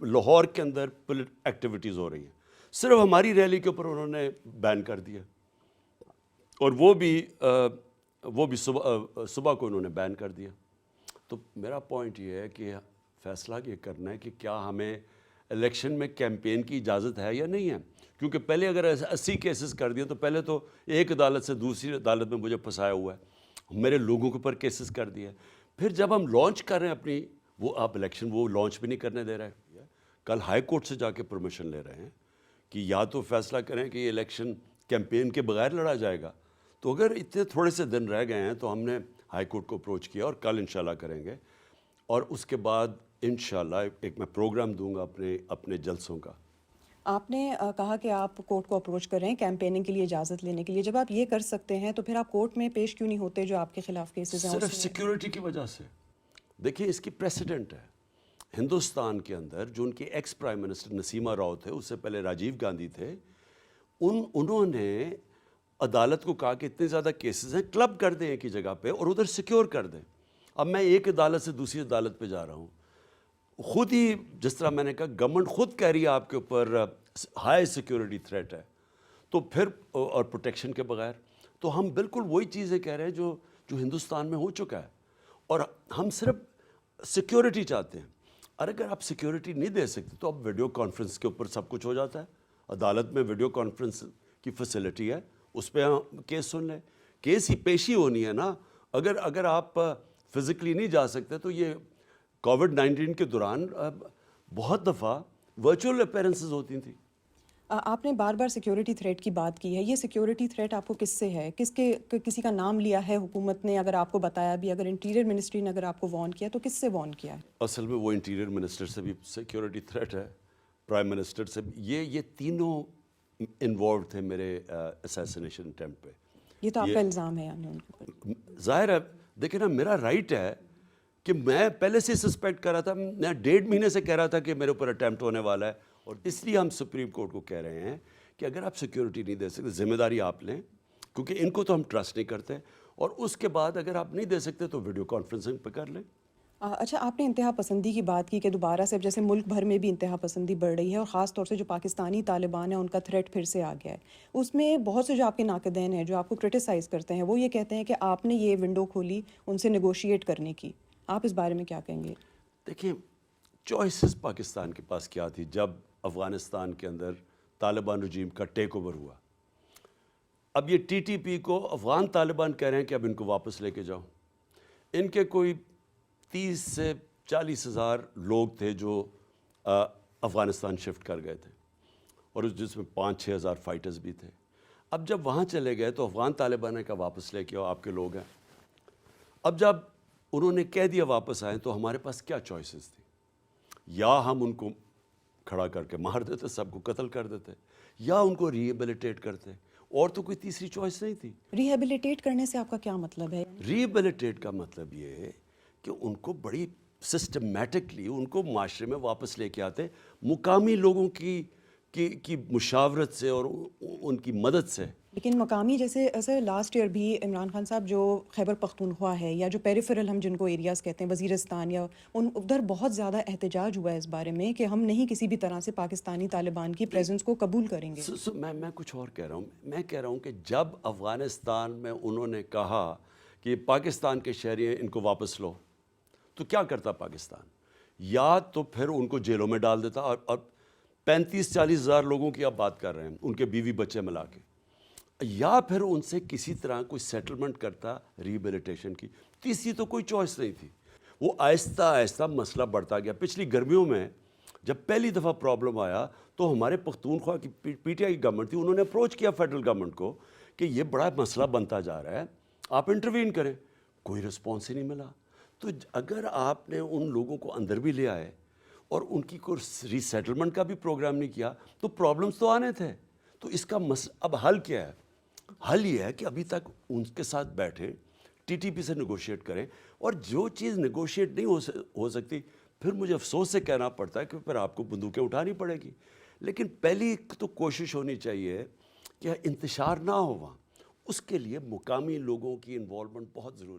لاہور کے اندر ایکٹیویٹیز ہو رہی ہیں، صرف ہماری ریلی کے اوپر انہوں نے بین کر دیا، اور وہ بھی صبح کو انہوں نے بین کر دیا۔ تو میرا پوائنٹ یہ ہے کہ فیصلہ یہ کرنا ہے کہ کیا ہمیں الیکشن میں کیمپین کی اجازت ہے یا نہیں ہے، کیونکہ پہلے اگر 80 کیسز کر دیے تو پہلے تو ایک عدالت سے دوسری عدالت میں مجھے پھنسایا ہوا ہے، میرے لوگوں کے اوپر کیسز کر دیے، پھر جب ہم لانچ کر رہے ہیں اپنی وہ آپ الیکشن وہ لانچ بھی نہیں کرنے دے رہے، کل ہائی کورٹ سے جا کے پرمیشن لے رہے ہیں کہ یا تو فیصلہ کریں کہ یہ الیکشن کیمپین کے بغیر لڑا جائے گا۔ تو اگر اتنے تھوڑے سے دن رہ گئے ہیں تو ہم نے ہائی کورٹ کو اپروچ کیا اور کل انشاءاللہ کریں گے، اور اس کے بعد انشاءاللہ ایک میں پروگرام دوں گا اپنے جلسوں کا۔ آپ نے کہا کہ آپ کورٹ کو اپروچ کر رہے ہیں کیمپیننگ کے لیے اجازت لینے کے لیے، جب آپ یہ کر سکتے ہیں تو پھر آپ کورٹ میں پیش کیوں نہیں ہوتے جو آپ کے خلاف کیسز ہیں؟ صرف سیکیورٹی کی وجہ سے۔ دیکھیں اس کی پریسیڈنٹ ہے ہندوستان کے اندر، جو ان کے ایکس پرائم منسٹر نسیما راؤ تھے، اس سے پہلے راجیو گاندھی تھے، انہوں نے عدالت کو کہا کہ اتنے زیادہ کیسز ہیں، کلب کر دیں ایک ہی جگہ پہ اور ادھر سیکیور کر دیں۔ اب میں ایک عدالت سے دوسری عدالت پہ جا رہا ہوں، خود ہی جس طرح میں نے کہا گورنمنٹ خود کہہ رہی ہے آپ کے اوپر ہائی سیکیورٹی تھریٹ ہے، تو پھر اور پروٹیکشن کے بغیر، تو ہم بالکل وہی چیزیں کہہ رہے ہیں جو ہندوستان میں ہو چکا ہے، اور ہم صرف سیکیورٹی چاہتے ہیں۔ اور اگر آپ سیکیورٹی نہیں دے سکتے تو اب ویڈیو کانفرنس کے اوپر سب کچھ ہو جاتا ہے، عدالت میں ویڈیو کانفرنس کی فیسلٹی ہے، اس پہ ہم کیس سن لیں، کیس ہی پیشی ہونی ہے نا۔ اگر آپ فزیکلی نہیں جا سکتے تو یہ کووڈ-19 کے دوران بہت دفعہ ورچوئل اپیرنسز ہوتی تھیں۔ آپ نے بار بار سیکیورٹی تھریٹ کی بات کی ہے، یہ سیکیورٹی تھریٹ آپ کو کس سے ہے؟ کسی کا نام لیا ہے حکومت نے؟ اگر آپ کو بتایا بھی، اگر انٹیریئر منسٹری نے اگر آپ کو وارن کیا تو کس سے وارن کیا ہے؟ اصل میں وہ انٹیریئر منسٹر سے بھی سیکیورٹی تھریٹ ہے، پرائم منسٹر سے بھی، یہ تینوں انوالوڈ تھے میرے اسیسینیشن اٹیمپٹ پہ۔ یہ تو آپ کا الزام ہے یعنی ان کے اوپر؟ ظاہر ہے، دیکھیں نا، میرا رائٹ ہے کہ میں پہلے سے سسپیکٹ کر رہا تھا، میں 1.5 مہینے سے کہہ رہا تھا کہ میرے اوپر اٹیمپٹ ہونے والا ہے، اور اس لیے ہم سپریم کورٹ کو کہہ رہے ہیں کہ اگر آپ سیکیورٹی نہیں دے سکتے ذمہ داری آپ لیں، کیونکہ ان کو تو ہم ٹرسٹ نہیں کرتے، اور اس کے بعد اگر آپ نہیں دے سکتے تو ویڈیو کانفرنسنگ پہ کر لیں۔ اچھا، آپ نے انتہا پسندی کی بات کی کہ دوبارہ سے جیسے ملک بھر میں بھی انتہا پسندی بڑھ رہی ہے، اور خاص طور سے جو پاکستانی طالبان ہیں ان کا تھریٹ پھر سے آ گیا ہے۔ اس میں بہت سے جو آپ کے ناقدین ہیں جو آپ کو کرٹیسائز کرتے ہیں، وہ یہ کہتے ہیں کہ آپ نے یہ ونڈو کھولی ان سے نیگوشیٹ کرنے کی، آپ اس بارے میں کیا کہیں گے؟ دیکھیں، چوائسز پاکستان کے پاس کیا تھی جب افغانستان کے اندر طالبان رجیم کا ٹیک اوور ہوا؟ اب یہ ٹی ٹی پی کو افغان طالبان کہہ رہے ہیں کہ اب ان کو واپس لے کے جاؤ۔ ان کے کوئی 30 سے 40 ہزار لوگ تھے جو افغانستان شفٹ کر گئے تھے، اور جس میں 5-6 ہزار فائٹرز بھی تھے۔ اب جب وہاں چلے گئے تو افغان طالبان نے کہا واپس لے کے آؤ، آپ کے لوگ ہیں۔ اب جب انہوں نے کہہ دیا واپس آئیں تو ہمارے پاس کیا چوائسز تھی؟ یا ہم ان کو کھڑا کر کے مار دیتے، سب کو قتل کر دیتے، یا ان کو ریہیبلیٹیٹ کرتے، اور تو کوئی تیسری چوائس نہیں تھی۔ ریہیبلیٹیٹ کرنے سے آپ کا کیا مطلب ہے؟ ریہیبلیٹیٹ کا مطلب یہ ہے کہ ان کو بڑی سسٹمیٹکلی ان کو معاشرے میں واپس لے کے آتے، مقامی لوگوں کی مشاورت سے اور ان کی مدد سے۔ لیکن مقامی جیسے لاسٹ ایئر بھی عمران خان صاحب جو خیبر پختونخوا ہے، یا جو پیریفرل ہم جن کو ایریاز کہتے ہیں، وزیرستان، یا ادھر بہت زیادہ احتجاج ہوا ہے اس بارے میں کہ ہم نہیں کسی بھی طرح سے پاکستانی طالبان کی پریزنس کو قبول کریں گے۔ میں کچھ اور کہہ رہا ہوں، میں کہہ رہا ہوں کہ جب افغانستان میں انہوں نے کہا کہ پاکستان کے شہری ہیں ان کو واپس لو، تو کیا کرتا پاکستان؟ یا تو پھر ان کو جیلوں میں ڈال دیتا، اور 35-40 ہزار لوگوں کی آپ بات کر رہے ہیں، ان کے بیوی بچے ملا کے، یا پھر ان سے کسی طرح کوئی سیٹلمنٹ کرتا ریہیبلیٹیشن کی۔ تیسری تو کوئی چوائس نہیں تھی۔ وہ آہستہ آہستہ مسئلہ بڑھتا گیا۔ پچھلی گرمیوں میں جب پہلی دفعہ پرابلم آیا تو ہمارے پختونخوا کی پی ٹی آئی کی گورنمنٹ تھی، انہوں نے اپروچ کیا فیڈرل گورنمنٹ کو کہ یہ بڑا مسئلہ بنتا جا رہا ہے، آپ انٹروین کریں۔ کوئی رسپانس ہی نہیں ملا۔ تو اگر آپ نے ان لوگوں کو اندر بھی لے آئے اور ان کی کوئی ری سیٹلمنٹ کا بھی پروگرام نہیں کیا تو پرابلمس تو آنے تھے۔ تو اس کا اب حل کیا ہے؟ حل یہ ہے کہ ابھی تک ان کے ساتھ بیٹھیں، ٹی ٹی پی سے نیگوشیٹ کریں، اور جو چیز نیگوشیٹ نہیں ہو سکتی پھر مجھے افسوس سے کہنا پڑتا ہے کہ پھر آپ کو بندوقیں اٹھانی پڑے گی۔ لیکن پہلی تو کوشش ہونی چاہیے کہ انتشار نہ ہو وہاں، اس کے لیے مقامی لوگوں کی انوالومنٹ بہت ضروری ہے۔